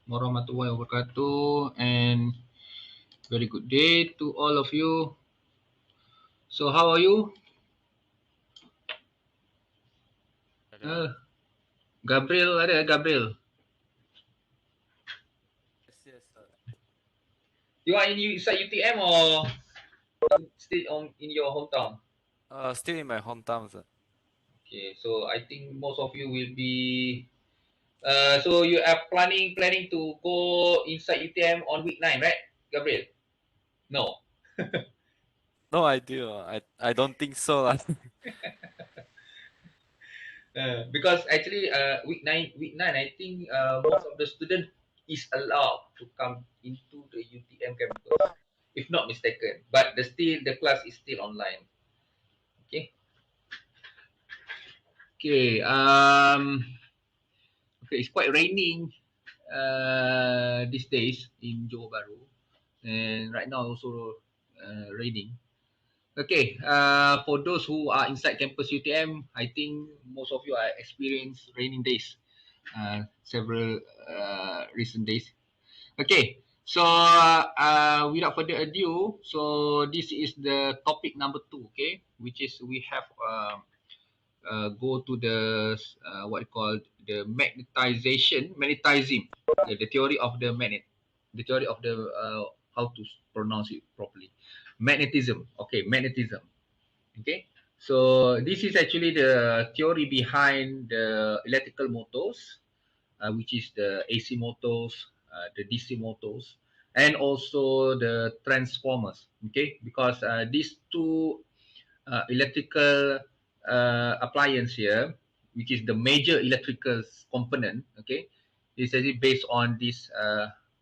warahmatullahi wabarakatuh, and very good day to all of you. So how are you? Ada. Gabriel ada Gabriel. Yes. You are inside UTM or still in your hometown? Still in my hometown, sir. Okay, so I think most of you will be. So you are planning to go inside UTM on week 9, right, Gabriel? No. No idea. I don't think so. Because actually week nine I think most of the student is allowed to come into the UTM campus, if not mistaken, but the class is still online. Okay. Okay. Okay, it's quite raining these days in Johor Bahru, and right now also raining. Okay, for those who are inside campus UTM, I think most of you are experienced raining days, several recent days. Okay, so without further ado, so this is the topic number 2, okay, which is we have go to the what you call the magnetism, okay, the theory of the magnet, the theory of the how to pronounce it properly, magnetism. Okay, magnetism. Okay, so this is actually the theory behind the electrical motors, which is the AC motors, the DC motors, and also the transformers. Okay, because these two electrical appliance here, which is the major electrical component, okay, is actually based on this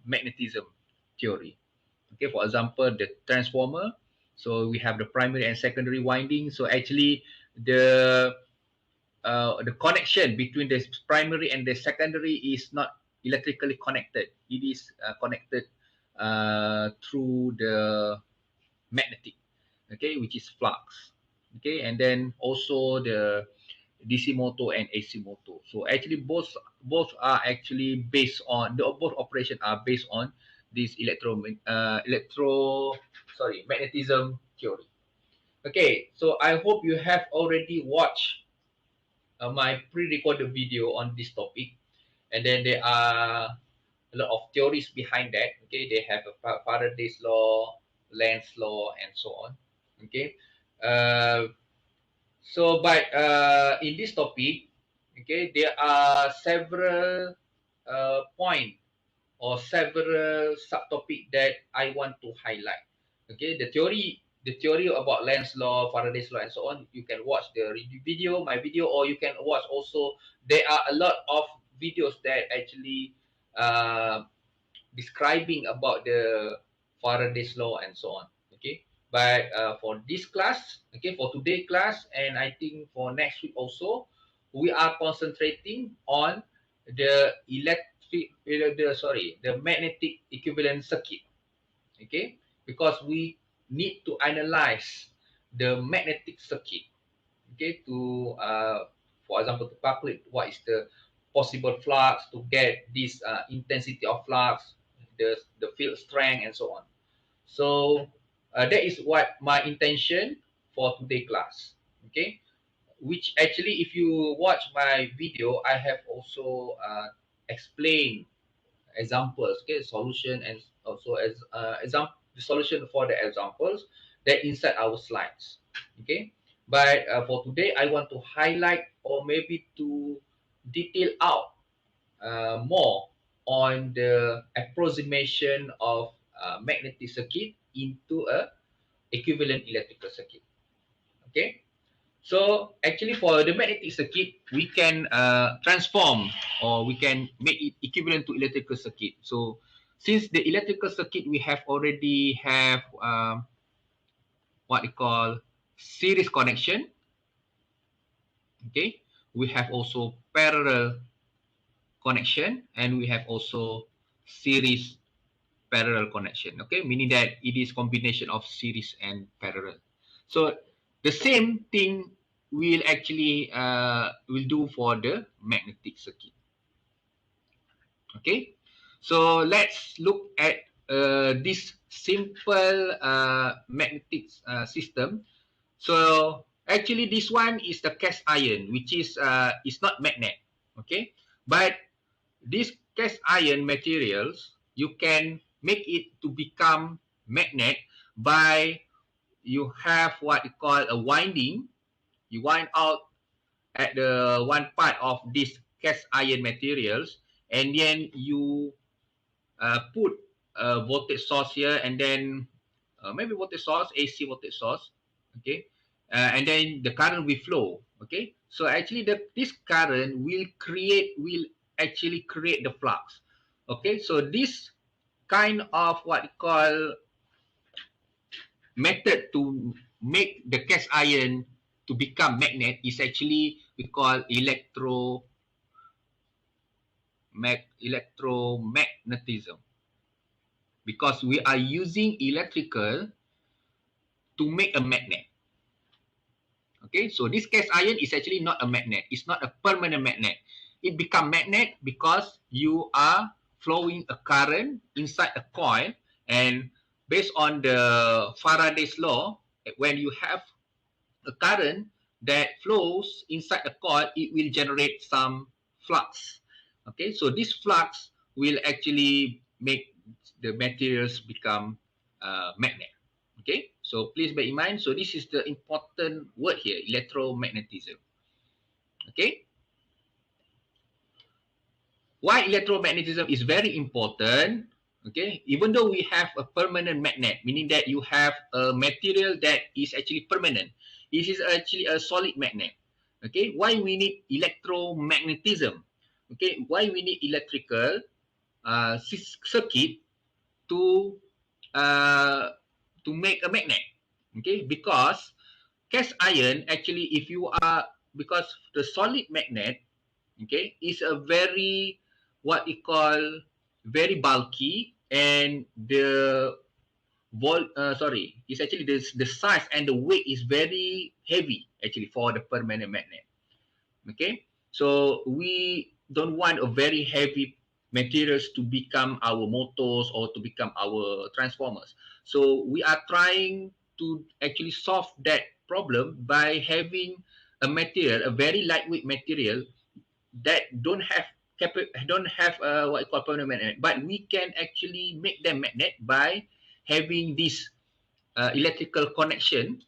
magnetism theory. Okay, for example, the transformer. So we have the primary and secondary winding. So actually, the connection between the primary and the secondary is not electrically connected. It is connected through the magnetic, okay, which is flux. Okay, and then also the DC motor and AC motor. So actually both are actually based on the both operation are based on this magnetism theory. Okay, so I hope you have already watched my pre-recorded video on this topic, and then there are a lot of theories behind that. Okay, they have a Faraday's law, Lenz's law, and so on. Okay, uh, but in this topic, okay, there are several point or several subtopic that I want to highlight. Okay, the theory about Lenz's law, Faraday's law, and so on. You can watch the video, my video, or you can watch also. There are a lot of videos that actually uh, describing about the Faraday's law and so on. Okay, but for this class, okay, for today class, and I think for next week also, we are concentrating on the the magnetic equivalent circuit. Okay, because we need to analyze the magnetic circuit. Okay, to for example, to calculate what is the possible flux, to get this intensity of flux, the field strength, and so on. So that is what my intention for today class. Okay, which actually, if you watch my video, I have also explained examples, okay, solution, and also as example the solution for the examples that inside our slides. Okay, but for today I want to highlight or maybe to detail out more on the approximation of magnetic circuit into a equivalent electrical circuit. Okay, so actually for the magnetic circuit, we can transform or we can make it equivalent to electrical circuit. So since the electrical circuit we have already have what we call series connection, okay, we have also parallel connection, and we have also series parallel connection. Okay, meaning that it is combination of series and parallel. So the same thing will actually will do for the magnetic circuit. Okay, So let's look at this simple magnetic system. So actually this one is the cast iron, which is not magnet. Okay, but this cast iron materials, you can make it to become magnet by you have what you call a winding. You wind out at the one part of this cast iron materials, and then you put a voltage source here, and then maybe voltage source, AC voltage source, okay, and then the current will flow, okay. So actually, this current will actually create the flux, okay. So this kind of what you call method to make the cast iron to become magnet is actually we call electromagnetism, because we are using electrical to make a magnet. Okay, so this cast iron is actually not a magnet. It's not a permanent magnet. It become magnet because you are flowing a current inside a coil, and based on the Faraday's law, when you have a current that flows inside a coil, it will generate some flux. Okay, so this flux will actually make the materials become magnet. Okay, so please bear in mind. So this is the important word here, electromagnetism. Okay, why electromagnetism is very important? Okay, even though we have a permanent magnet, meaning that you have a material that is actually permanent, this is actually a solid magnet. Okay, why we need electromagnetism? Okay, why we need electrical circuit to uh, to make a magnet? Okay, because cast iron actually, if you are, because the solid magnet, okay, is a very what we call very bulky, and the it's actually the size and the weight is very heavy actually for the permanent magnet. Okay, so we don't want a very heavy materials to become our motors or to become our transformers. So we are trying to actually solve that problem by having a material, a very lightweight material that don't have what you call permanent magnet, but we can actually make them magnet by having this electrical connection,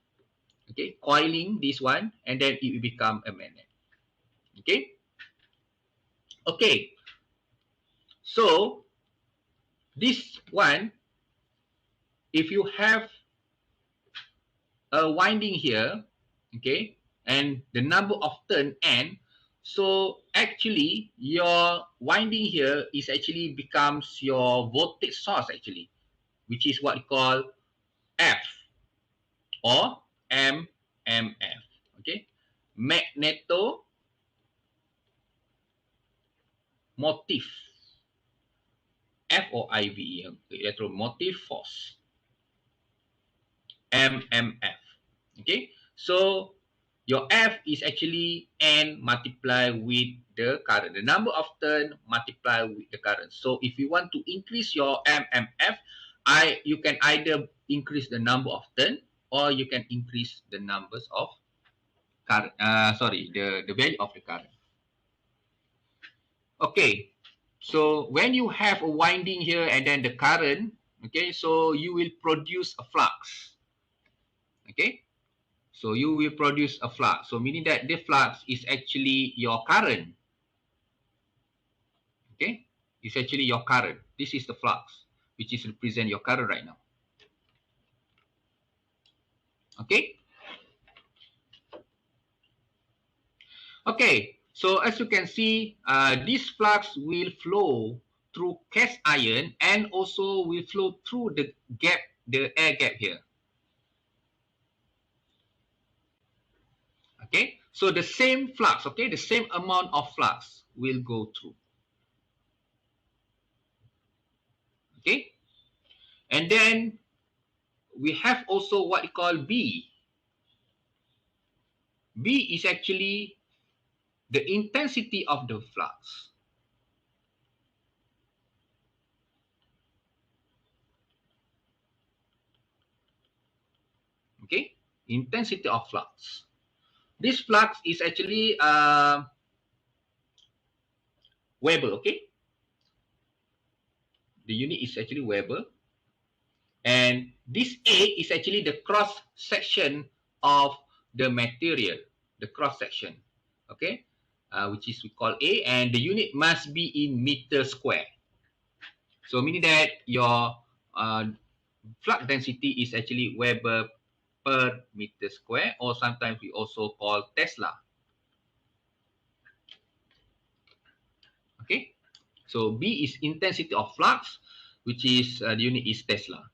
okay, coiling this one, and then it will become a magnet. Okay, okay. So this one, if you have a winding here, okay, and the number of turn n, so actually your winding here is actually becomes your voltage source actually, which is what you call F or MMF. Okay, magneto motive, F or IV, electromotive force, MMF. Okay, so your F is actually N multiply with the current, the number of turn multiply with the current. So if you want to increase your MMF, you can either increase the number of turn, or you can increase the numbers of current. The value of the current. Okay, so when you have a winding here and then the current, okay, so you will produce a flux. Okay, so you will produce a flux. So meaning that the flux is actually your current. Okay, it's actually your current. This is the flux, which is represent your current right now. Okay. Okay, so as you can see, this flux will flow through cast iron and also will flow through the gap, the air gap here. Okay, so the same flux, okay, the same amount of flux will go through. Okay, and then we have also what we call B. B is actually the intensity of the flux. intensity of flux. This flux is actually Weber, okay? The unit is actually Weber. And this A is actually the cross section of the material, the cross section, okay? Which is we call A, and the unit must be in meter square. So meaning that your flux density is actually Weber per meter square, or sometimes we also call Tesla. Okay, so B is intensity of flux, which is the unit is Tesla.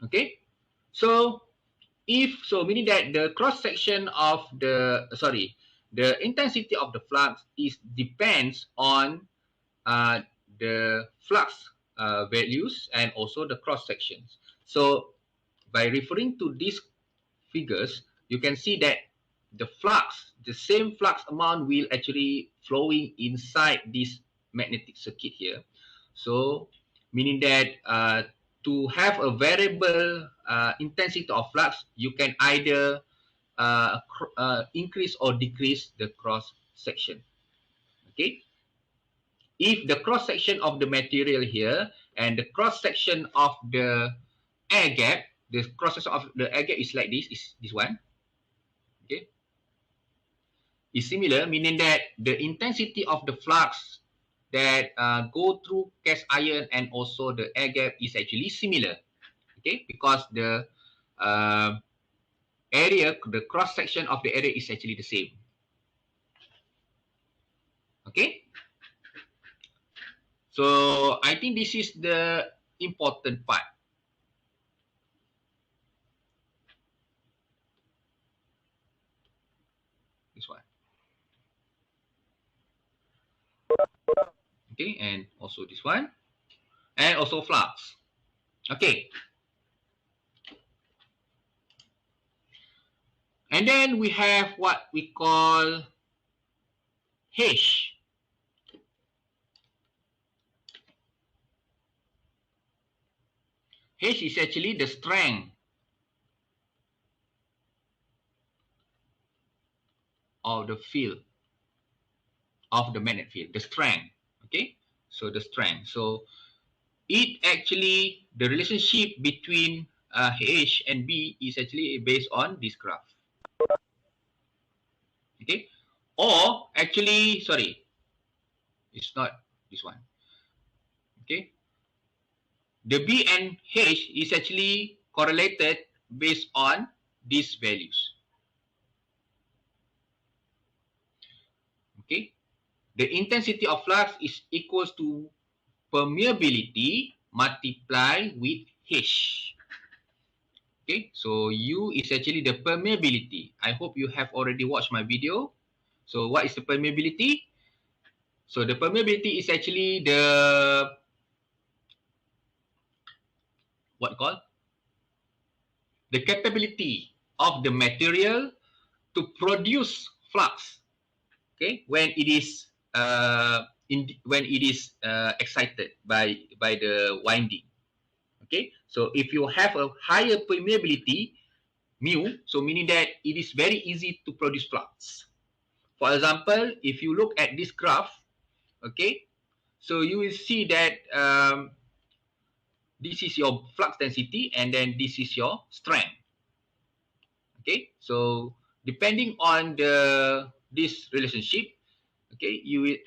Okay, so if so, meaning that the cross section of the intensity of the flux is depends on the flux values and also the cross sections. So by referring to these figures, you can see that the flux, the same flux amount will actually flowing inside this magnetic circuit here. So meaning that to have a variable intensity of flux, you can either increase or decrease the cross section. Okay, if the cross section of the material here and the cross section of the air gap, the cross section of the air gap is like this, is this one. Okay, is similar, meaning that the intensity of the flux that go through cast iron and also the air gap is actually similar. Okay, because the area, the cross section of the area is actually the same. Okay, so I think this is the important part. This one. Okay, and also this one, and also flux. Okay, and then we have what we call H. H is actually the strength of the field, of the magnet field, the strength. Okay, so the strength. So it actually, the relationship between H and B is actually based on this graph. Okay, or actually, sorry, it's not this one. Okay, the B and H is actually correlated based on these values. Okay, the intensity of flux is equals to permeability multiplied with H. Okay, so U is actually the permeability. I hope you have already watched my video. So what is the permeability? So the permeability is actually the what called the capability of the material to produce flux. Okay, when it is excited by the winding. Okay, so if you have a higher permeability mu, so meaning that it is very easy to produce flux. For example, if you look at this graph, okay, so you will see that this is your flux density and then this is your strength. Okay, so depending on this relationship, okay, you will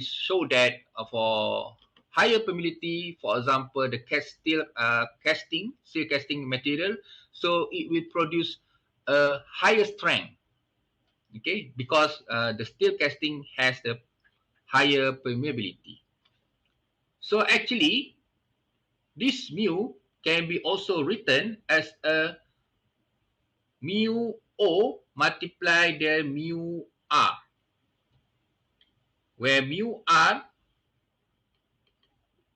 show that for higher permeability, for example, the steel casting material, so it will produce a higher strength. Okay, because the steel casting has the higher permeability. So actually, this mu can be also written as a mu O multiply the mu R, where mu R,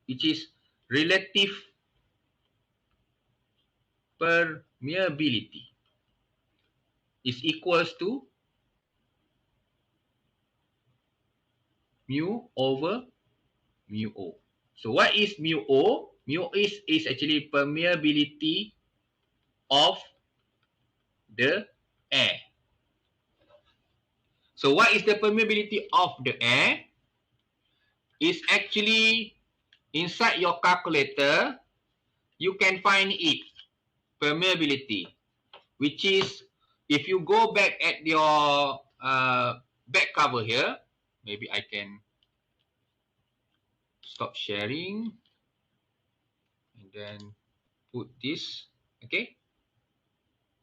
which is relative permeability, is equals to mu over mu O. So what is mu O? Mu is actually permeability of the air. So what is the permeability of the air? Is actually inside your calculator, you can find it, permeability, which is, if you go back at your back cover here, maybe I can stop sharing and then put this, okay?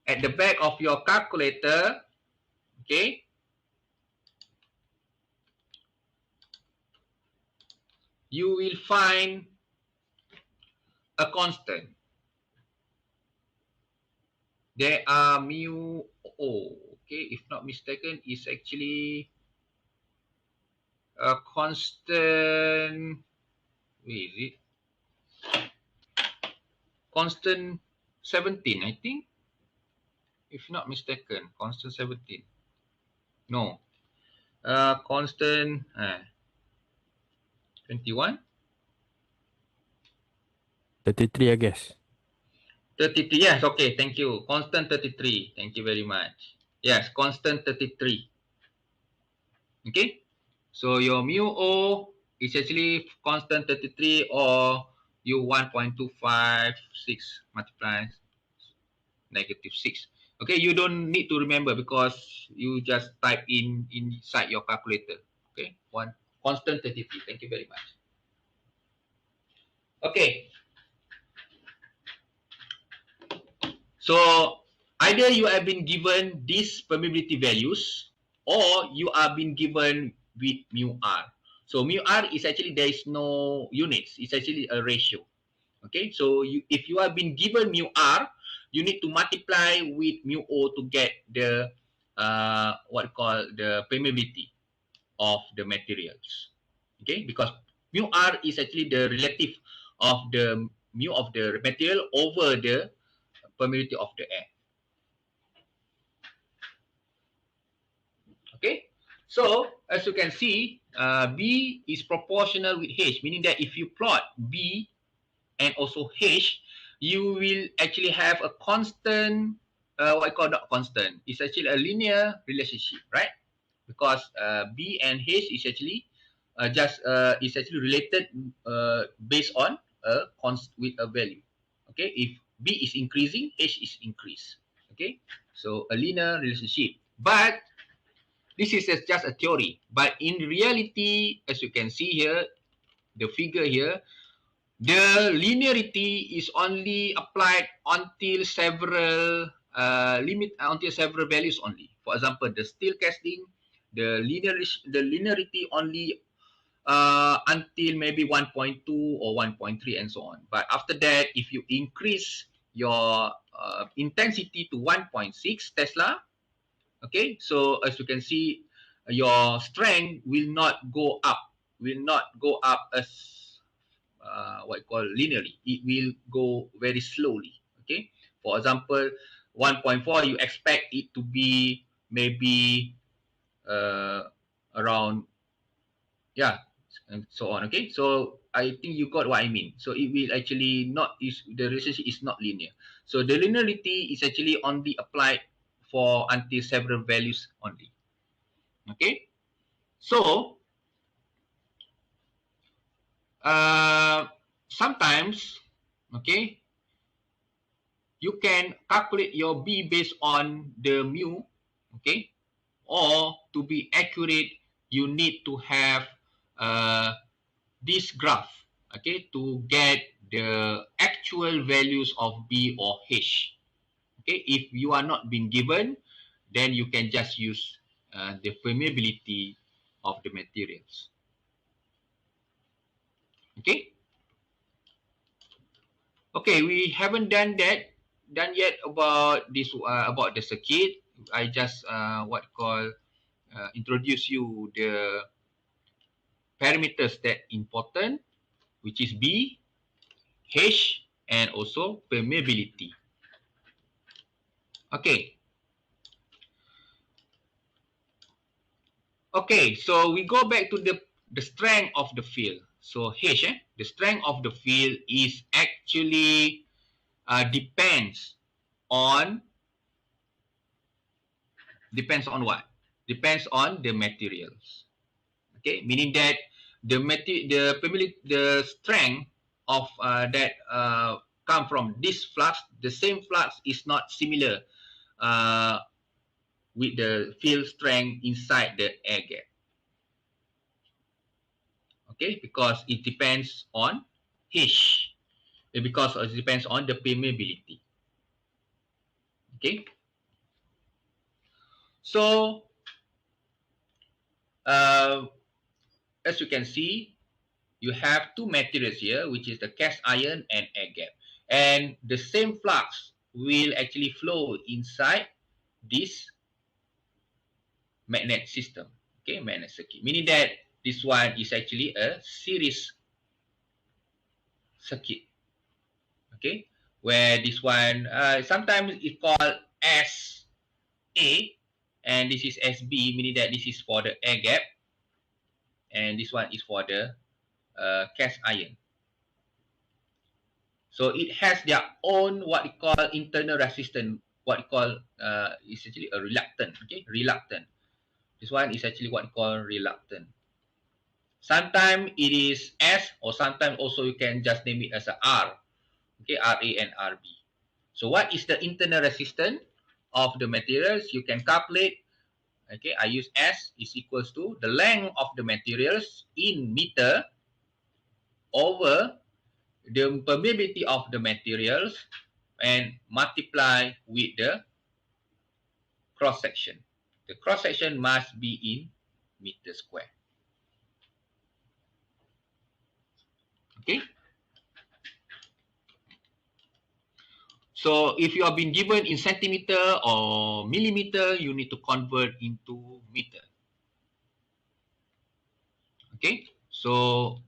At the back of your calculator, okay, you will find a constant. There are mu O, okay, if not mistaken, is actually a constant, where is it? Constant 17, I think, if not mistaken, constant 17. No, constant 21. 33, I guess. 33, yes, okay, thank you. Constant 33, thank you very much. Yes, constant 33. Okay, so your mu O is actually constant 33, or you 1.256 multiplies -6. Okay, you don't need to remember because you just type in inside your calculator. Okay, one constant 33. Thank you very much. Okay, so either you have been given these permeability values, or you are being given with mu r. So mu r is actually, there is no units. It's actually a ratio. Okay, so if you have been given mu r, you need to multiply with mu o to get the what we call the permeability of the materials. Okay, because mu r is actually the relative of the mu of the material over the permeability of the air. Okay, so as you can see, B is proportional with H, meaning that if you plot B and also H, you will actually have a constant, what I call not constant, it's actually a linear relationship, right? Because B and H is actually is actually related based on a with a value. Okay, if B is increasing, H is increased. Okay, so a linear relationship. But this is just a theory. But in reality, as you can see here, the figure here, the linearity is only applied until several until several values only. For example, the steel casting, the linearity only until maybe 1.2 or 1.3 and so on. But after that, if you increase your intensity to 1.6 Tesla, okay, so as you can see, your strength will not go up as what you call linearly. It will go very slowly. Okay, for example, 1.4, you expect it to be maybe around, yeah, and so on. Okay, so I think you got what I mean. So it will actually not, is the relationship is not linear. So the linearity is actually only applied for until several values only. Okay, so sometimes, okay, you can calculate your B based on the mu, okay, or to be accurate, you need to have this graph, okay, to get the actual values of B or H. Okay, if you are not being given, then you can just use the permeability of the materials. Okay. Okay, we haven't done yet about this about the circuit. I just what call introduce you the parameters that important, which is B, H, and also permeability. Okay. Okay, so we go back to the strength of the field. So H, the strength of the field is actually depends on what? Depends on the materials. Okay, meaning that the strength of that come from this flux, the same flux is not similar uh, with the field strength inside the air gap. Okay, because it depends on H, because it depends on the permeability. Okay, so as you can see, you have two materials here, which is the cast iron and air gap, and the same flux will actually flow inside this magnet system. Okay, magnet circuit, meaning that this one is actually a series circuit. Okay, where this one sometimes it's called SA, and this is SB, meaning that this is for the air gap, and this one is for the cast iron. So it has their own what we call internal resistance, what we call is actually a reluctant. Okay, reluctant. This one is actually what we call reluctant. Sometimes it is S, or sometimes also you can just name it as a R. Okay, RA and RB. So what is the internal resistance of the materials? You can calculate. Okay, I use S is equals to the length of the materials in meter over the permeability of the materials and multiply with the cross section. The cross section must be in meter square. Okay. So if you have been given in centimeter or millimeter, you need to convert into meter. Okay. So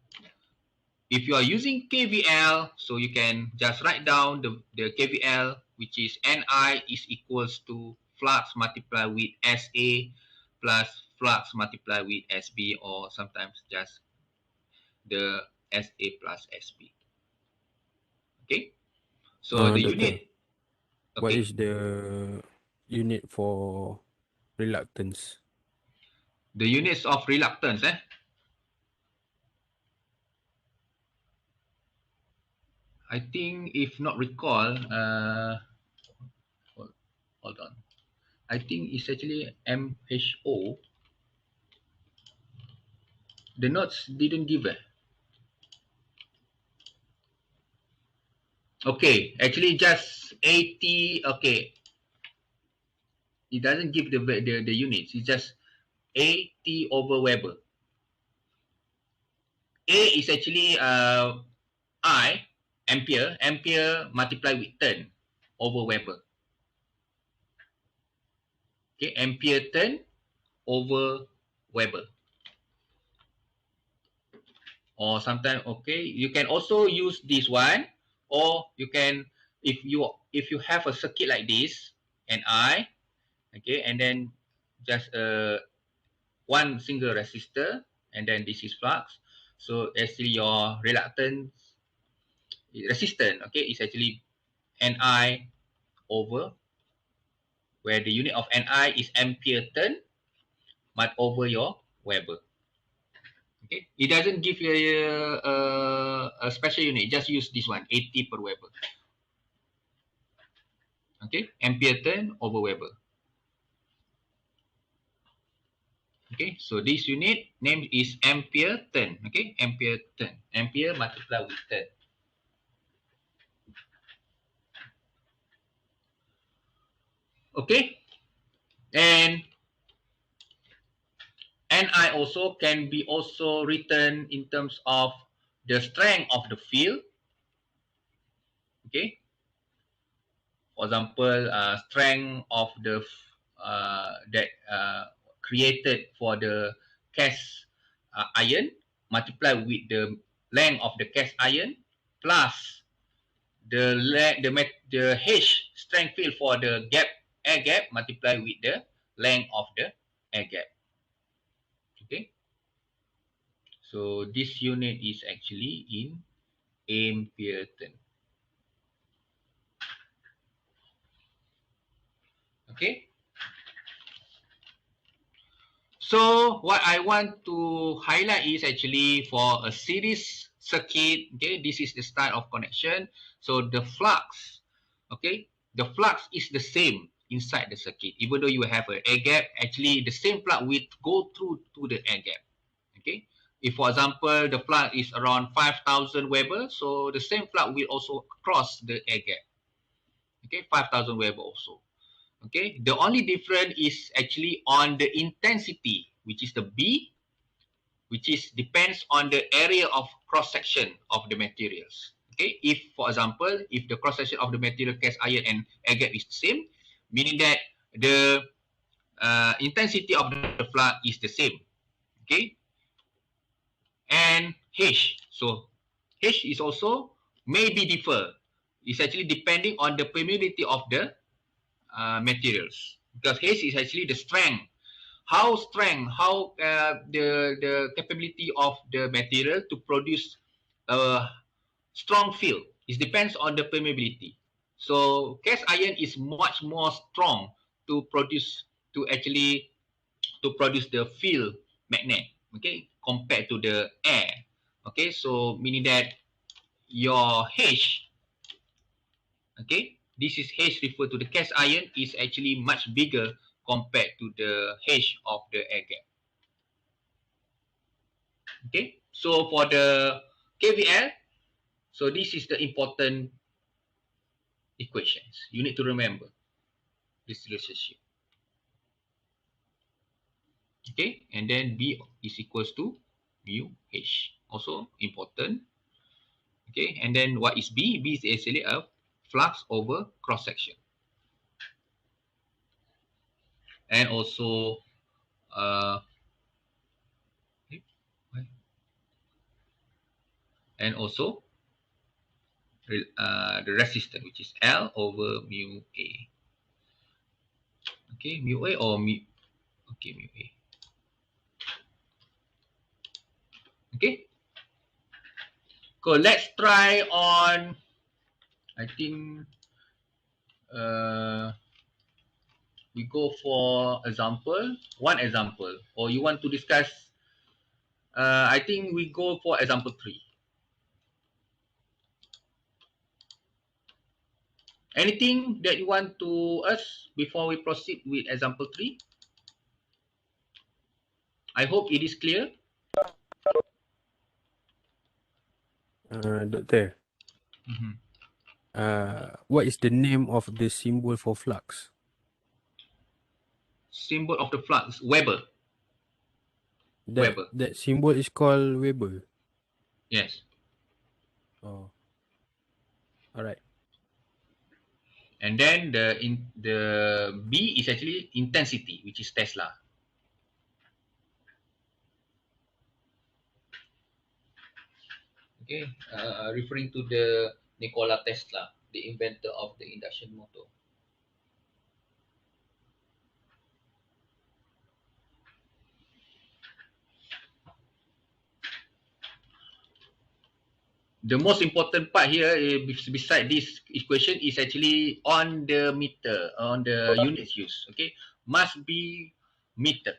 if you are using KVL, so you can just write down the KVL, which is Ni is equals to flux multiplied with SA plus flux multiplied with SB, or sometimes just the SA plus SB. Okay. So the Doctor, unit. what Okay. is the unit for reluctance? The units of reluctance, I think if not recall, hold on. I think it's actually MHO. The notes didn't give it. Okay, actually just 80. Okay, it doesn't give the units. It's just AT over Weber. A is actually I, ampere multiplied with turn over Weber. Okay, ampere turn over Weber. Or sometimes, okay, you can also use this one, or you can, if you have a circuit like this, and okay, and then just one single resistor, and then this is flux. So actually your reluctance resistance, okay, is actually Ni over, where the unit of Ni is ampere turn, but over your Weber. Okay, it doesn't give you a special unit. Just use this one, 80 per Weber. Okay, ampere turn over Weber. Okay, so this unit name is ampere turn. Okay, ampere turn. Ampere multiplied with turn. Okay, and Ni also can be also written in terms of the strength of the field. Okay, for example, strength of the that created for the cast iron multiplied with the length of the cast iron plus the H strength field for the air gap multiplied with the length of the air gap. Okay, So this unit is actually in ampere turn. Okay. So what I want to highlight is actually for a series circuit, okay, this is the start of connection. So the flux, okay, the flux is the same inside the circuit. Even though you have an air gap, actually the same flux will go through to the air gap, okay. If, for example, the flux is around 5,000 Weber, so the same flux will also cross the air gap, okay, 5,000 Weber also. Okay, the only difference is actually on the intensity, which is the B, which is depends on the area of cross section of the materials. Okay, if, for example, if the cross section of the material cast iron and air gap is the same, meaning that the intensity of the flux is the same. Okay, and H, so H is also maybe differ. It's actually depending on the permeability of the materials, because H is actually the strength, how the capability of the material to produce a strong field. It depends on the permeability. So cast iron is much more strong to produce, to actually to produce the field magnet, okay, compared to the air. Okay, so meaning that your H, okay, this is H referred to the cast iron is actually much bigger compared to the H of the air gap. Okay, so for the KVL, so this is the important equations. You need to remember this relationship. Okay, and then B is equals to mu H. Also important. Okay, and then what is B? B is actually a flux over cross section. And also and also the resistance, which is L over mu A. Okay, mu A or mu, okay, mu A. Okay, cool. Let's try on, I think we go for example, one example, or you want to discuss, I think we go for example 3. Anything that you want to ask before we proceed with example 3? I hope it is clear. Doctor, what is the name of the symbol for flux? Symbol of the flux, Weber. Weber. That symbol is called Weber. Yes. Oh, all right. And then the B is actually intensity, which is Tesla. Okay, referring to the Nikola Tesla, the inventor of the induction motor. The most important part here, beside this equation, is actually on the meter, on the units used. Okay, must be meter.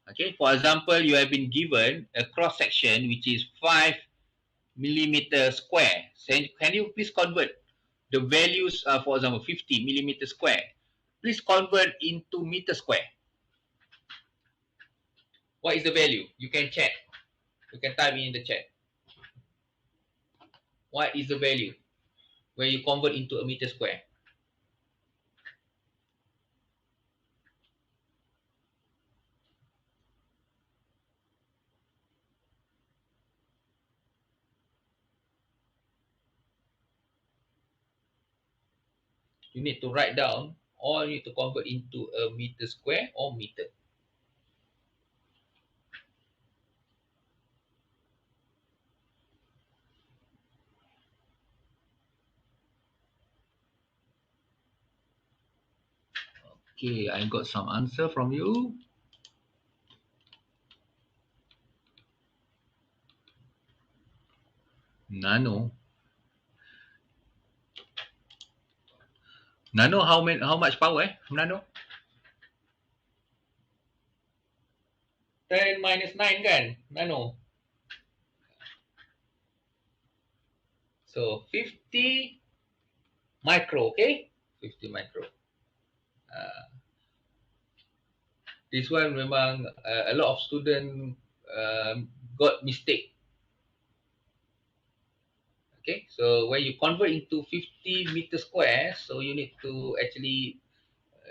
Okay, for example, you have been given a cross section which is 5 millimeter square. So can you please convert the values, for example, 50 millimeter square? Please convert into meter square. What is the value? You can check. You can type in the chat. What is the value when you convert into a meter square? You need to write down, or you need to convert into a meter square or meter. Okay, I got some answer from you. Nano. Nano, how much power? Nano? 10 minus 9 kan? Nano. So 50 micro, okay? 50 micro. This one memang a lot of student got mistake. Okay, so when you convert into 50 meter square, so you need to actually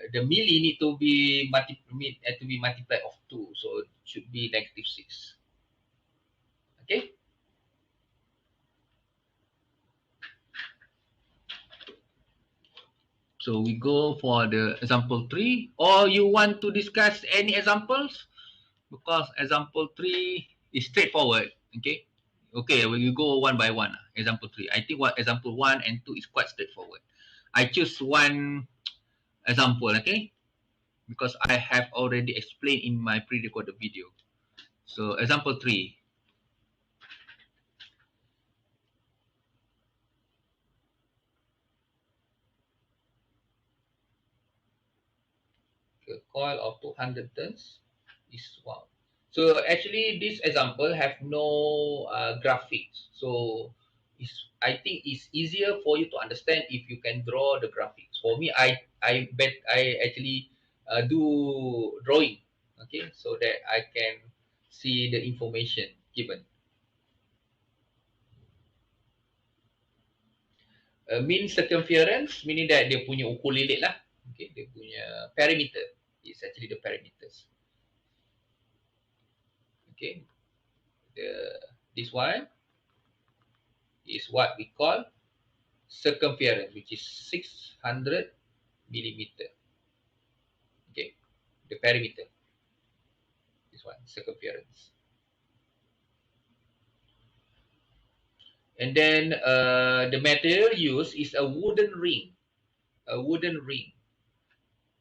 the milli need to be multiplied of 2, so it should be -6. Okay. So we go for the example 3, or you want to discuss any examples? Because example 3 is straightforward. Okay. Okay, we will go one by one. Example 3. I think what example 1 and 2 is quite straightforward. I choose one example, okay? Because I have already explained in my pre-recorded video. So example 3. The coil of 200 turns is wound. So actually this example have no graphics. So I think it's easier for you to understand if you can draw the graphics. For me, I actually do drawing, okay, so that I can see the information given. Mean circumference, meaning that dia punya ukur lilit lah. Okay, dia punya perimeter is actually the parameters. Okay, this one is what we call circumference, which is 600 millimeter. Okay, the perimeter. This one, circumference. And then the material used is a wooden ring. A wooden ring.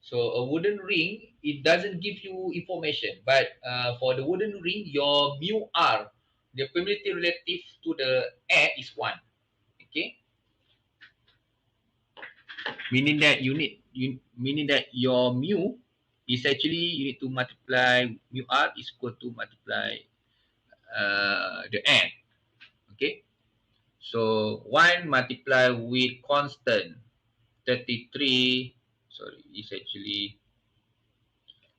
So a wooden ring, it doesn't give you information, but for the wooden ring, your mu r, the permeability relative to the air is 1. Okay, meaning that meaning that your mu is actually you need to multiply mu r is equal to multiply the n. Okay, so 1 multiply with constant 33, sorry, is actually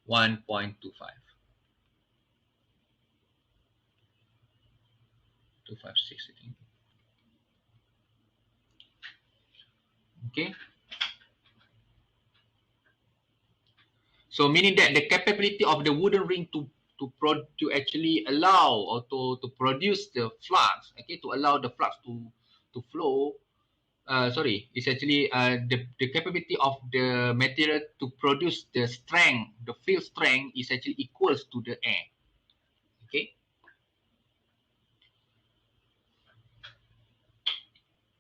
1.25. 256, I think. Okay. So meaning that the capability of the wooden ring to actually allow or to produce the flux, okay, to allow the flux to flow, it's actually the capability of the material to produce the strength, the field strength is actually equals to the air. Okay.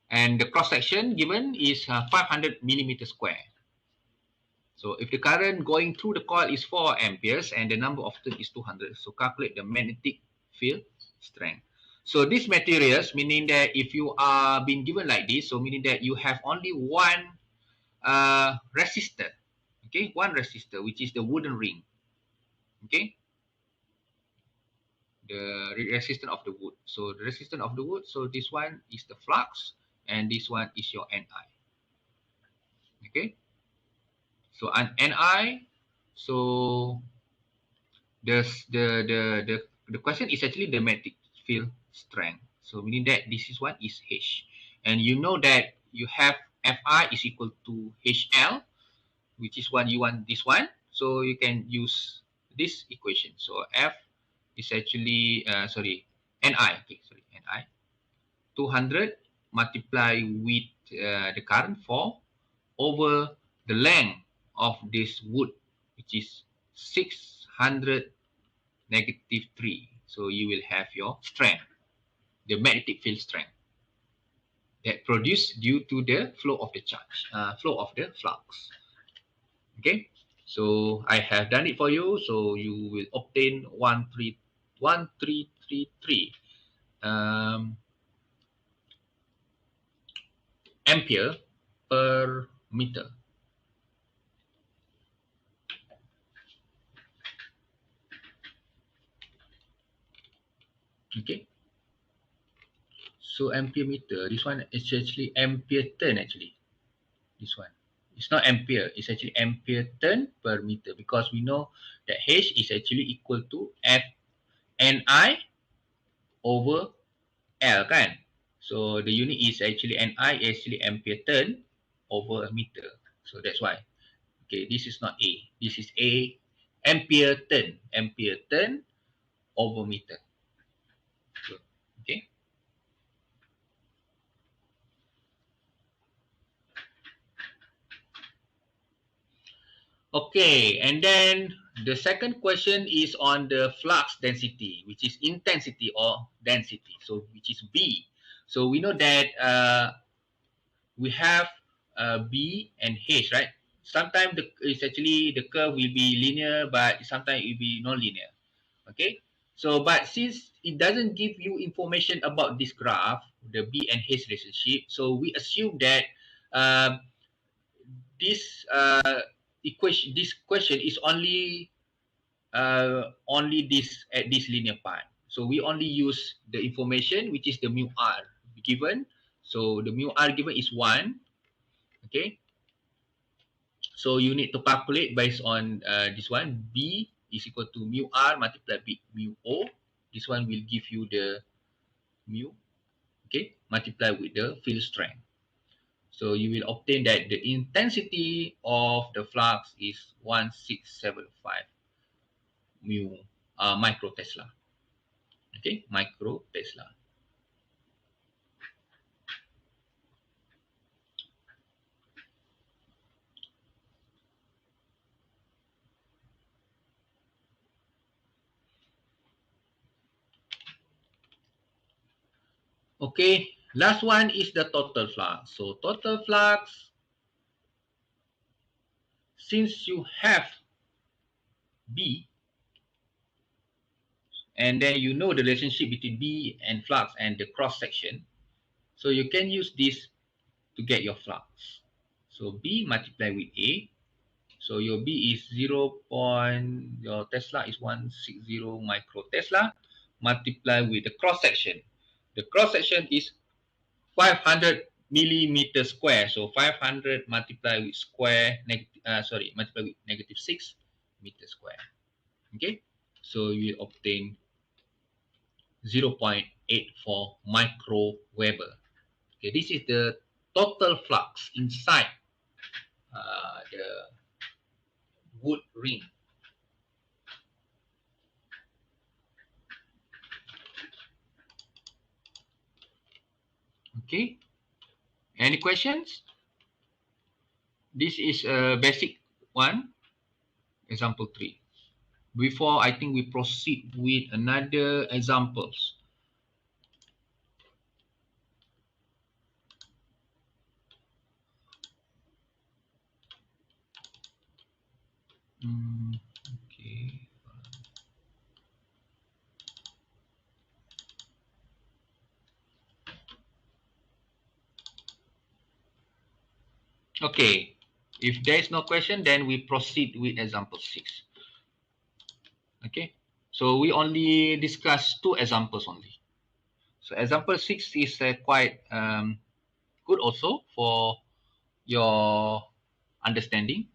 And the cross section given is 500 millimeter square. So if the current going through the coil is 4 amperes and the number of turns is 200, so calculate the magnetic field strength. So these materials, meaning that if you are being given like this, so meaning that you have only one resistor, okay, one resistor, which is the wooden ring, okay, the resistance of the wood. So the resistance of the wood, so this one is the flux and this one is your Ni, okay. So Ni, so the question is actually the magnetic field strength. So meaning that this is one is H, and you know that you have Fi is equal to HL, which is one you want this one. So you can use this equation. So F is actually Ni. Okay, sorry, Ni 200 multiply with the current 4 over the length of this wood, which is 600 -3. So you will have your strength, the magnetic field strength that produced due to the flow of the charge, flow of the flux. Okay, so I have done it for you. So you will obtain 1333. ampere per meter. Okay. So ampere meter, this one is actually ampere turn actually. This one. It's not ampere, it's actually ampere turn per meter, because we know that H is actually equal to F Ni over L kan. So the unit is actually Ni is actually ampere turn over a meter. So that's why. Okay, this is not A. This is A ampere turn. Ampere turn over meter. So, okay. Okay, and then the second question is on the flux density, which is intensity or density, so which is B. So we know that we have B and H, right? Sometimes it's actually the curve will be linear, but sometimes it will be non-linear. Okay, so but since it doesn't give you information about this graph, the B and H relationship, so we assume that um, this question is only this at this linear part. So we only use the information which is the mu r given. So the mu r given is 1. Okay. So you need to calculate based on this one. B is equal to mu r multiplied by mu o. This one will give you the mu. Okay. Multiply with the field strength. So you will obtain that the intensity of the flux is 1675 micro Tesla. Okay, micro Tesla. Okay, last one is the total flux. So total flux, since you have B, and then you know the relationship between B and flux and the cross section, so you can use this to get your flux. So B multiplied with A. So your B is 0. Your Tesla is 160 micro Tesla, multiply with the cross section. The cross section is 500 millimeter square. So 500 multiplied with square, multiply with negative 6 meter square. Okay, so you will obtain 0.84 micro Weber. Okay, this is the total flux inside the wood ring. Okay, any questions? This is a basic one, example 3. Before I think we proceed with another examples. Okay. Okay. If there is no question, then we proceed with example 6. Okay. So we only discuss 2 examples only. So example 6 is quite good also for your understanding.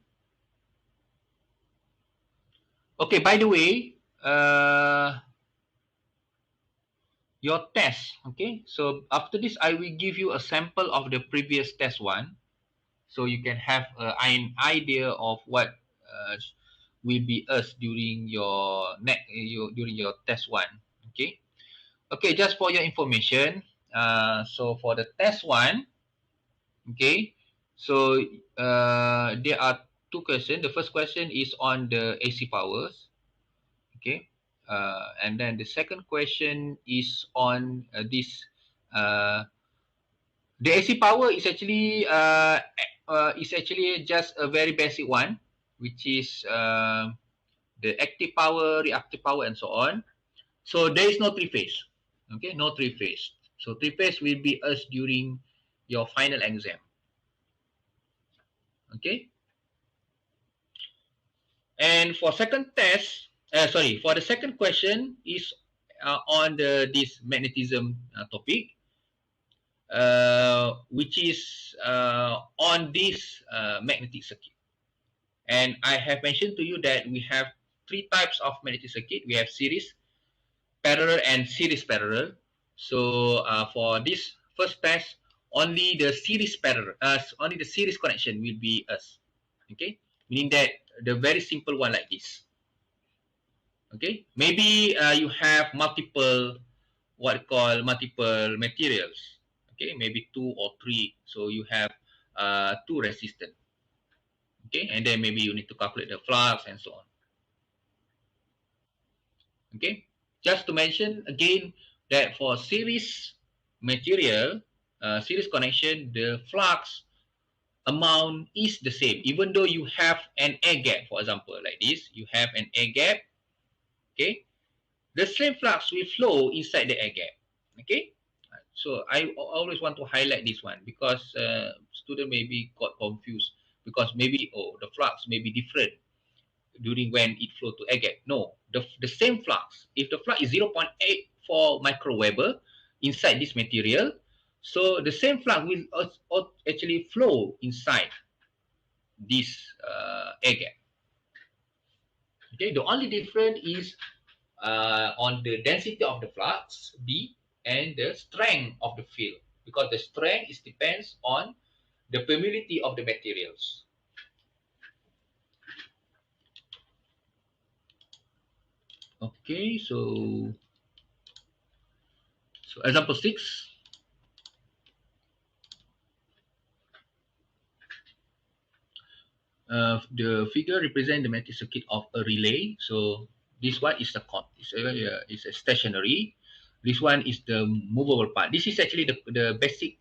Okay. By the way, your test. Okay. So after this, I will give you a sample of the previous test one, so you can have an idea of what will be asked during your during your test one. Okay. Okay, just for your information, so for the test one, okay, so there are 2 questions. The first question is on the AC powers, okay, and then the second question is on this. The AC power is actually just a very basic one, which is the active power, reactive power, and so on. So there is no 3-phase. Okay, no 3-phase. So 3-phase will be asked during your final exam. Okay. And for second test, for the second question is on this magnetism topic, which is on this magnetic circuit. And I have mentioned to you that we have three types of magnetic circuit. We have series, parallel, and series parallel. So for this first test, only the series parallel, only the series connection will be us. Okay, meaning that the very simple one like this. Okay, maybe you have multiple, what we call multiple materials. Okay, maybe 2 or 3. So you have 2 resistance. Okay, and then maybe you need to calculate the flux and so on. Okay, just to mention again that for series material, series connection, the flux amount is the same, even though you have an air gap. For example, like this, you have an air gap. Okay, the same flux will flow inside the air gap. Okay, so I always want to highlight this one because student maybe got confused because maybe the flux may be different during when it flow to air gap. No, the same flux. If the flux is 0.84 microweber inside this material, so the same flux will actually flow inside this air gap. Okay, the only difference is on the density of the flux B and the strength of the field, because the strength is depends on the permeability of the materials. Okay, so example 6. The figure represents the magnetic circuit of a relay. So this one is is a stationary. This one is the movable part. This is actually the basic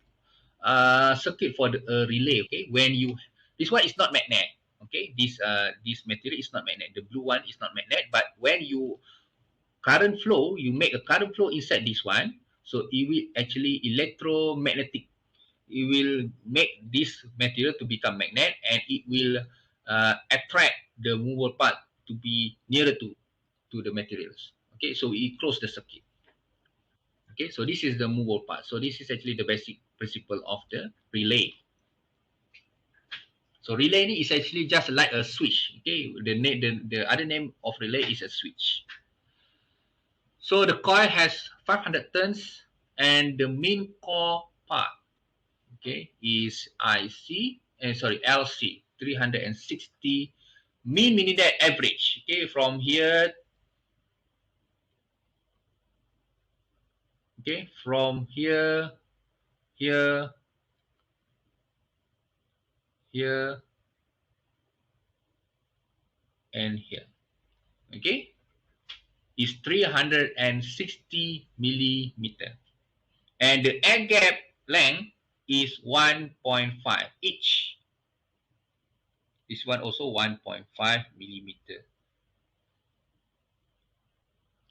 circuit for the relay. Okay, when you, this one is not magnet. Okay, this material is not magnet. The blue one is not magnet. But when you current flow, you make a current flow inside this one, so it will actually electromagnetic. It will make this material to become magnet, and it will attract the movable part to be nearer to the materials. Okay, so it close the circuit. Okay, so this is the movable part. So this is actually the basic principle of the relay. So relay is actually just like a switch. Okay, the other name of relay is a switch. So the coil has 500 turns, and the main core part, okay, is LC 360. Mean meaning that average. Okay, from here, okay, from here, here, here, and here. Okay, is 360 millimeter, and the air gap length is 1.5 each. This one also 1.5 millimeter.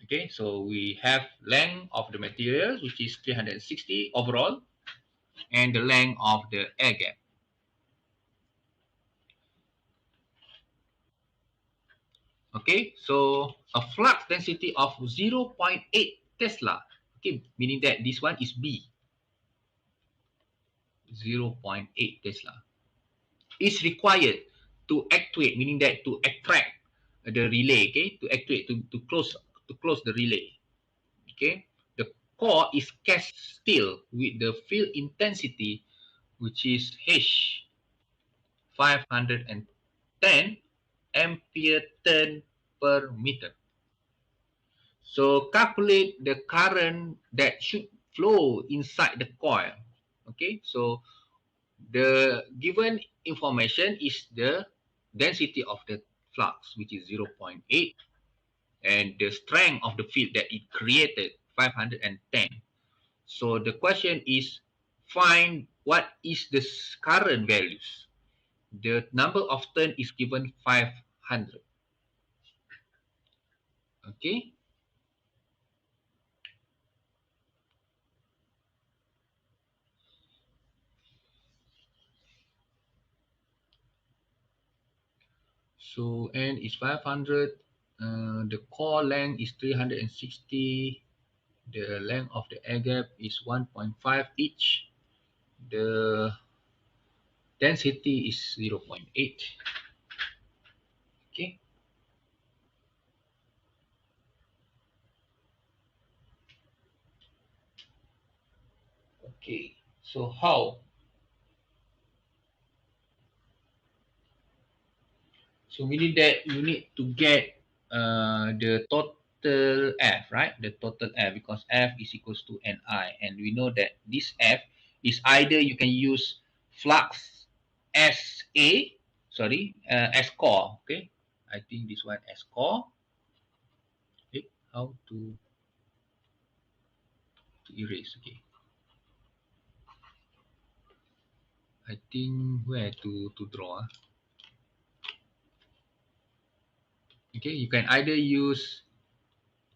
Okay, so we have length of the material, which is 360 overall, and the length of the air gap. Okay, so a flux density of 0.8 Tesla. Okay, meaning that this one is B. 0.8 Tesla is required to actuate, meaning that to attract the relay. Okay, to actuate, to close the relay. Okay, the core is cast steel with the field intensity, which is H 510 ampere turn per meter. So calculate the current that should flow inside the coil. Okay, so the given information is the density of the flux, which is 0.8, and the strength of the field that it created, 510. So the question is, find what is the current values. The number of turn is given 500. Okay. So N is 500. The core length is 360. The length of the air gap is 1.5 each. The density is 0.8. Okay. Okay. So how? So meaning that you need to get the total F, right? The total F, because F is equals to Ni, and we know that this F is either you can use flux SA, S core. Okay, I think this one S core. Okay, how to erase? Okay, I think where to draw. Okay, you can either use.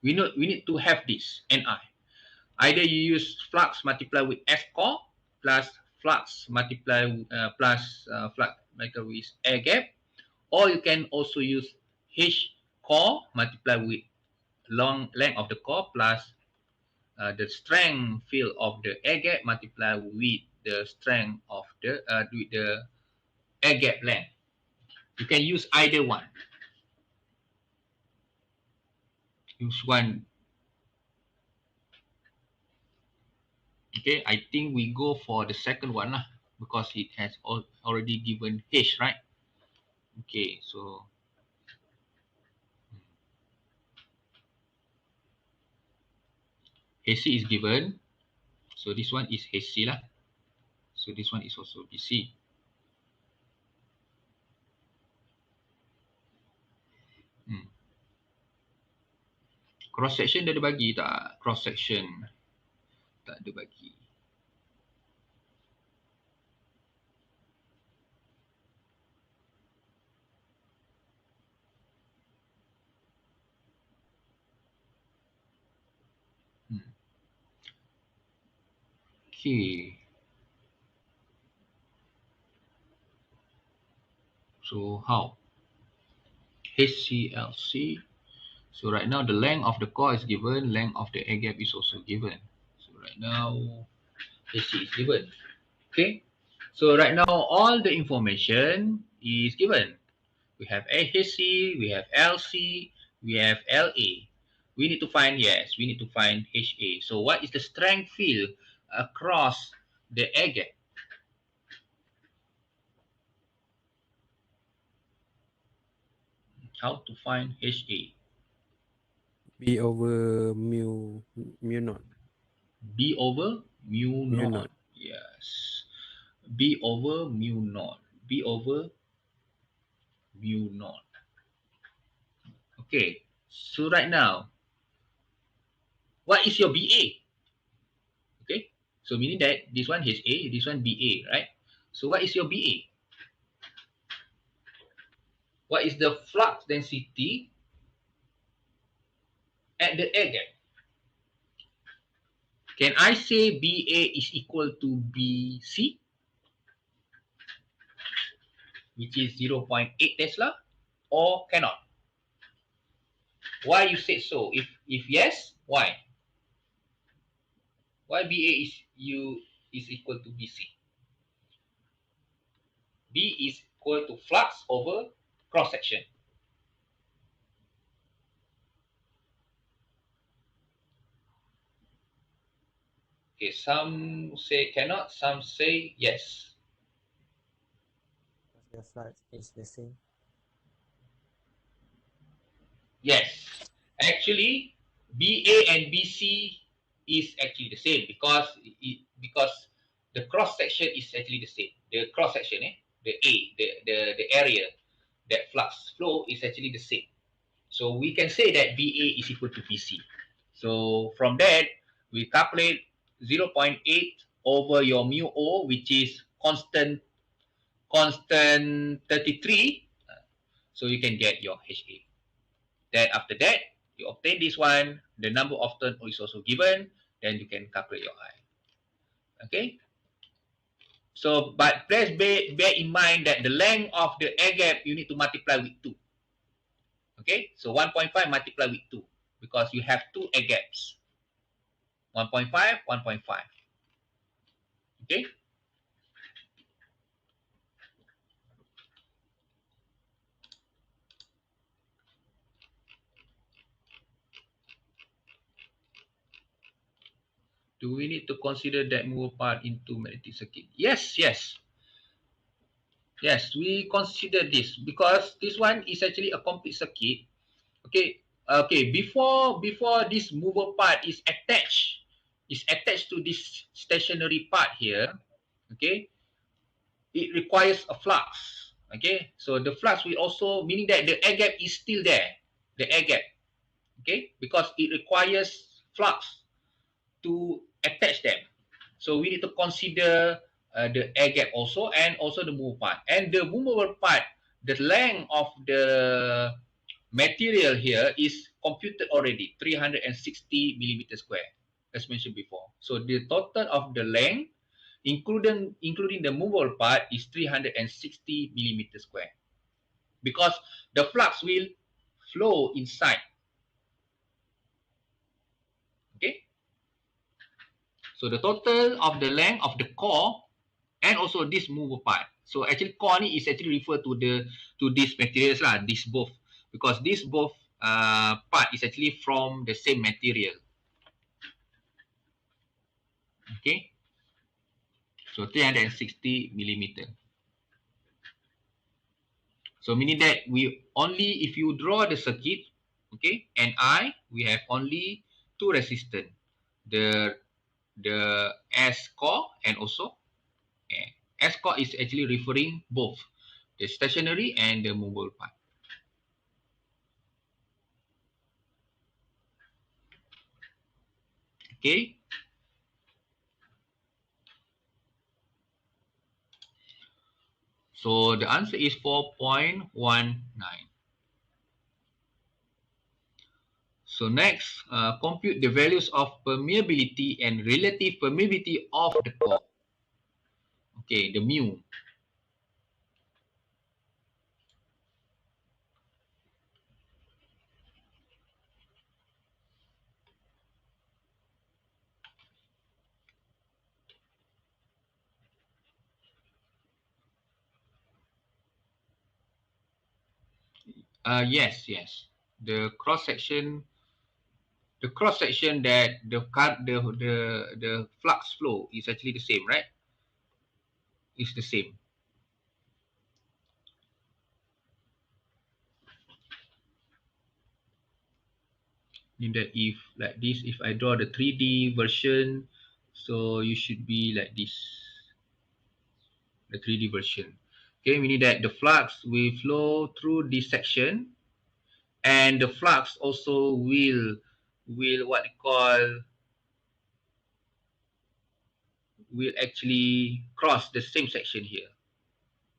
We need to have this Ni. Either you use flux multiply with S core plus flux multiply flux multiply with air gap, or you can also use H core multiply with length of the core plus the strength field of the air gap multiply with the strength of the air gap length. You can use either one. Use one. Okay, I think we go for the second one lah, because it has already given H, right? Okay, so HC is given. So this one is HC lah. So this one is also BC. Cross section dah ada bagi tak? Cross section tak ada bagi. Okay. So how? HCLC. So right now the length of the core is given, length of the air gap is also given. So right now HC is given. Okay. So right now all the information is given. We have HC, we have LC, we have LA. We need to find, yes, we need to find HA. So what is the strength field across the air gap? How to find HA? B over mu naught. B over mu Mu naught. naught. Yes. B over mu naught. B over mu naught. Okay. So right now, what is your BA? Okay. So meaning that this one HA, this one BA, right? So what is your BA? What is the flux density at the air gap? Can I say BA is equal to BC, which is 0.8 Tesla, or cannot? Why you said so? If yes, why? Why BA is equal to BC? B is equal to flux over cross section. Okay, some say cannot, some say yes. The flux is the same. Yes, actually BA and BC is actually the same because the cross section is actually the same. The cross section, the area that flux flow is actually the same. So we can say that BA is equal to BC. So from that, we calculate 0.8 over your mu O, which is constant 33. So you can get your HA. Then after that, you obtain this one. The number of turns is also given. Then you can calculate your I. Okay. So, but please bear in mind that the length of the air gap you need to multiply with 2. Okay, so 1.5 multiplied with 2 because you have two air gaps. 1.5, 1.5. Okay. Do we need to consider that movable part into magnetic circuit? Yes, yes. Yes, we consider this because this one is actually a complete circuit. Okay. Okay, before this movable part is attached to this stationary part here, okay, it requires a flux. Okay, so the flux will also meaning that the air gap is still there, the air gap. Okay, because it requires flux to attach them. So we need to consider the air gap also and also the movable part. And the movable part, the length of the material here is computed already, 360 millimeter square, as mentioned before. So the total of the length, including the movable part, is 360 millimeter square. Because the flux will flow inside. Okay. So the total of the length of the core and also this movable part. So actually core ni is actually refer to these materials lah, this both, because this both part is actually from the same material. Okay, so 360 millimeter. So meaning that we only, if you draw the circuit, okay, and we have only two resistance, the S core and also S core is actually referring both the stationary and the movable part. Okay. So the answer is 4.19. So next, compute the values of permeability and relative permeability of the core. Okay, the mu. Yes, yes. The cross section that the flux flow is actually the same, right? It's the same. In that if like this, if I draw the 3D version, so you should be like this, the 3D version. Okay, meaning that the flux will flow through this section, and the flux also will what you call will actually cross the same section here.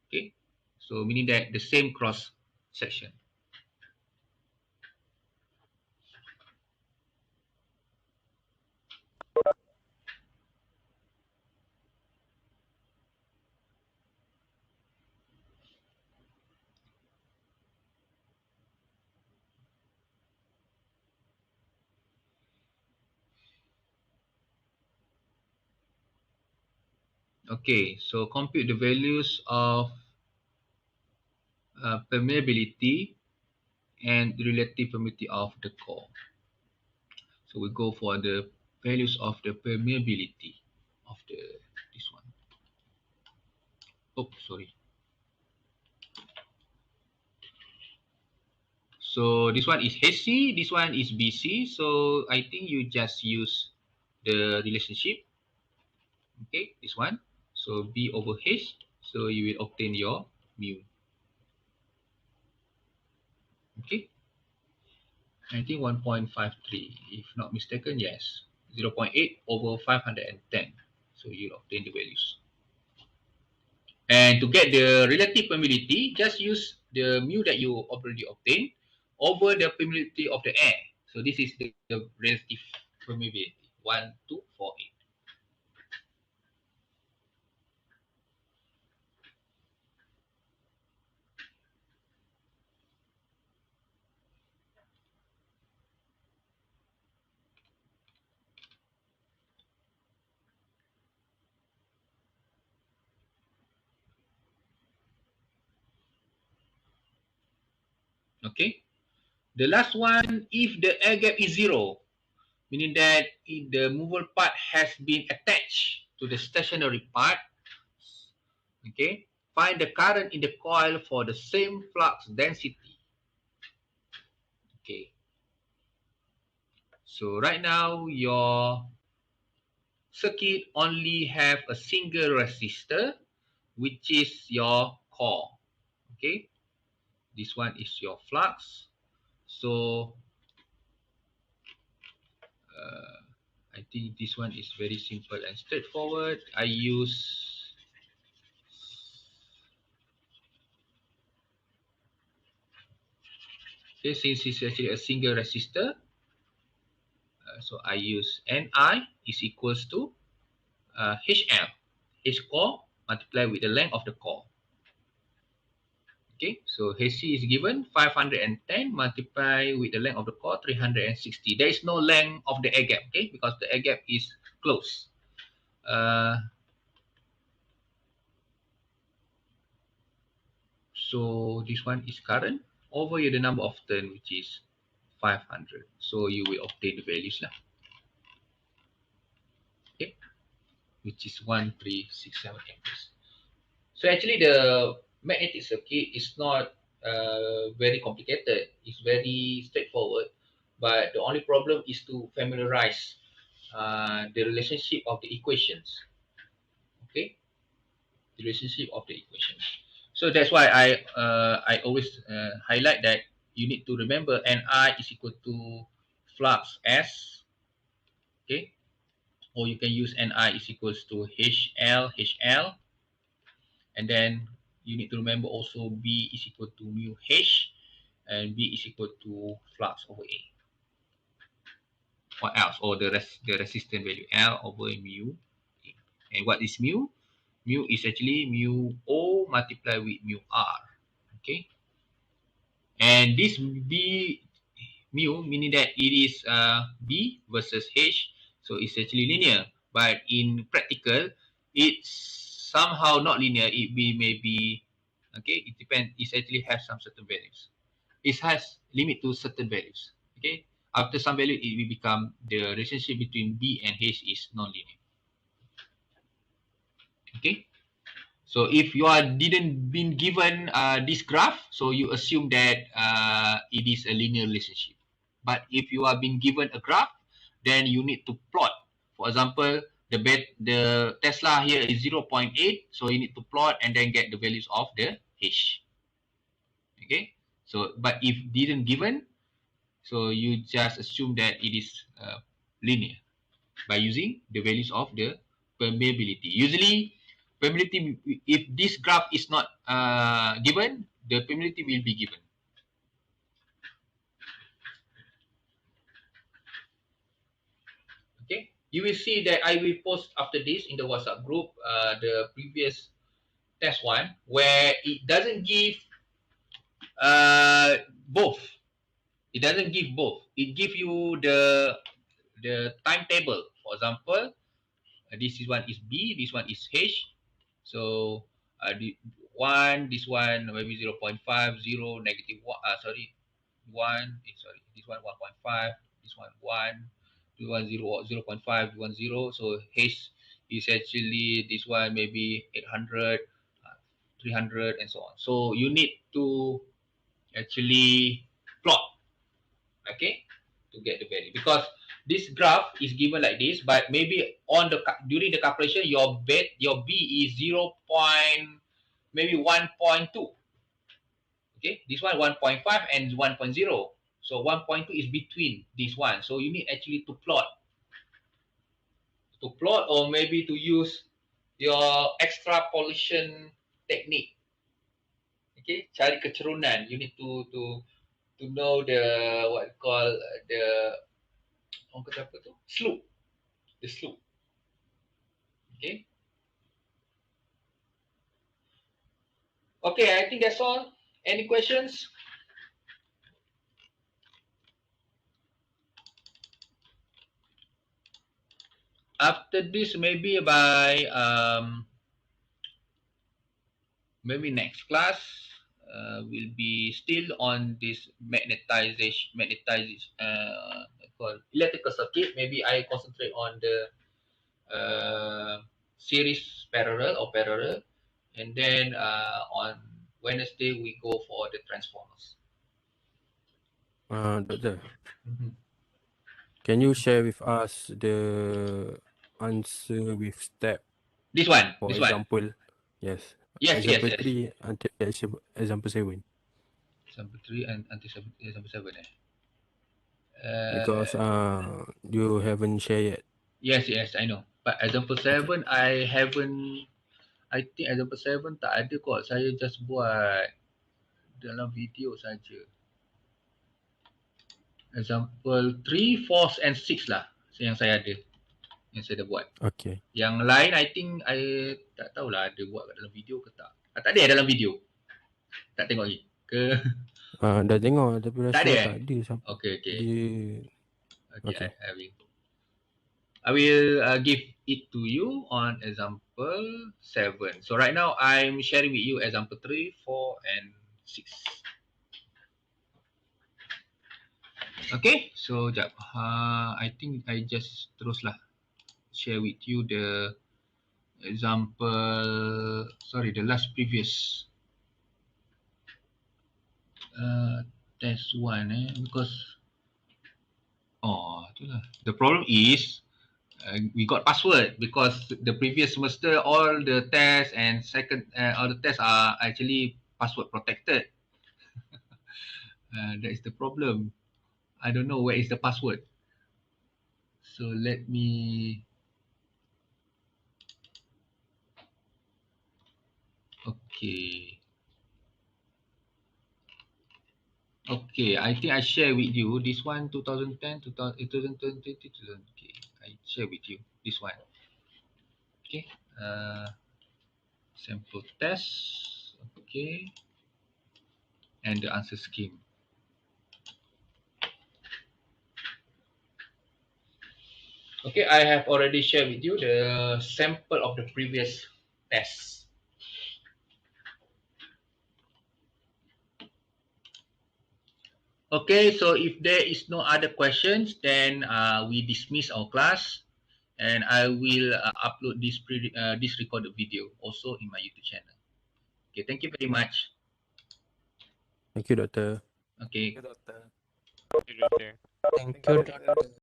Okay, so meaning that the same cross section. Okay, so compute the values of permeability and relative permeability of the core. So we go for the values of the permeability of this one. Oh, sorry. So this one is HC, this one is BC. So I think you just use the relationship. Okay, this one. So B over H. So you will obtain your mu. Okay. I think 1.53, if not mistaken, yes. 0.8 over 510. So you obtain the values. And to get the relative permeability, just use the mu that you already obtained over the permeability of the air. So this is the relative permeability, 1248. Okay. The last one, if the air gap is 0, meaning that if the movable part has been attached to the stationary part, okay, find the current in the coil for the same flux density. Okay. So right now your circuit only have a single resistor, which is your core. Okay. This one is your flux. So I think this one is very simple and straightforward. I use okay, since it's actually a single resistor, so I use Ni is equals to HL, H core multiplied with the length of the core. Okay, so HC is given 510 multiplied with the length of the core 360. There is no length of the air gap, okay, because the air gap is closed. So this one is current over here the number of turn, which is 500. So you will obtain the values lah. Okay, which is 1367 amperes. So actually the magnetic circuit is not very complicated. It's very straightforward. But the only problem is to familiarize the relationship of the equations. Okay, the relationship of the equations. So that's why I always highlight that you need to remember Ni is equal to flux S. Okay, or you can use Ni is equals to HL, and then you need to remember also B is equal to mu H, and B is equal to flux over A. What else? Or the resistance value L over mu A. And what is mu? Mu is actually mu O multiplied with mu R. Okay, and this B mu meaning that it is B versus H, so it's actually linear. But in practical, it's somehow not linear. It may be okay. It depends. It actually has some certain values. It has limit to certain values. Okay. After some value, it will become the relationship between B and H is non-linear. Okay. So if you didn't been given this graph, so you assume that it is a linear relationship. But if you are being given a graph, then you need to plot. For example, the Tesla here is 0.8, so you need to plot and then get the values of the H. Okay. So, but if didn't given, so you just assume that it is linear by using the values of the permeability. Usually, permeability, if this graph is not given, the permeability will be given. Okay, you will see that I will post after this in the WhatsApp group the previous test one where it doesn't give both. It doesn't give both. It gives you the timetable. For example, this is one is B, this one is H. So this one maybe 0.5, 0, negative 1, sorry, 1, sorry, this one 1.5, this one 1, this one 0, 0.5, this one 0. So H is actually this one maybe 800, 300 and so on. So you need to actually plot, okay, to get the value, because this graph is given like this, but maybe on the during the calculation your B is 0. Maybe 1.2. Okay, this one 1.5 and 1.0. So 1.2 is between this one. So you need actually to plot, or maybe to use your extrapolation technique. Okay, cari kecerunan. You need to know the what you call the orang kata apa tu? Slope. The slope. Okay. Okay, I think that's all. Any questions? After this, maybe by maybe next class, will be still on this called electrical circuit. Maybe I concentrate on the series parallel, and then on Wednesday we go for the transformers. Doctor, Mhm. can you share with us the answer with step? This one. For example, yes. Yes. Example 3 until example 7. Example 3 and until example 7. Because you haven't shared yet. Yes, I know. But example 7, I haven't. I think example 7 tak ada kot. Saya just buat dalam video saja. Example 3, 4 and 6 lah yang saya ada. Yang saya dah buat. Okay. Yang lain I think I tak tahulah ada buat kat dalam video ke tak. Tak ada dalam video. Tak tengok lagi. Ke Dah tengok tapi tak rasa ada. tak ada sampai Okay. dia Okay. I will give it to you on example 7. So right now I'm sharing with you example 3, 4 and 6. Okay, so jap. I think I just teruslah share with you the example. Sorry, the last previous test 1 because itulah. The problem is we got password because the previous semester all the tests and all the tests are actually password protected. That is the problem. I don't know where is the password. So let me. Okay. Okay, I think I share with you this one 2010, 2020, okay. I share with you this one. Okay. Sample test. Okay. And the answer scheme. Okay, I have already shared with you the sample of the previous test. Okay, so if there is no other questions, then we dismiss our class, and I will upload this recorded video also in my YouTube channel. Okay, thank you very much. Thank you, Doctor. Okay. Good, Doctor. Thank you, Doctor.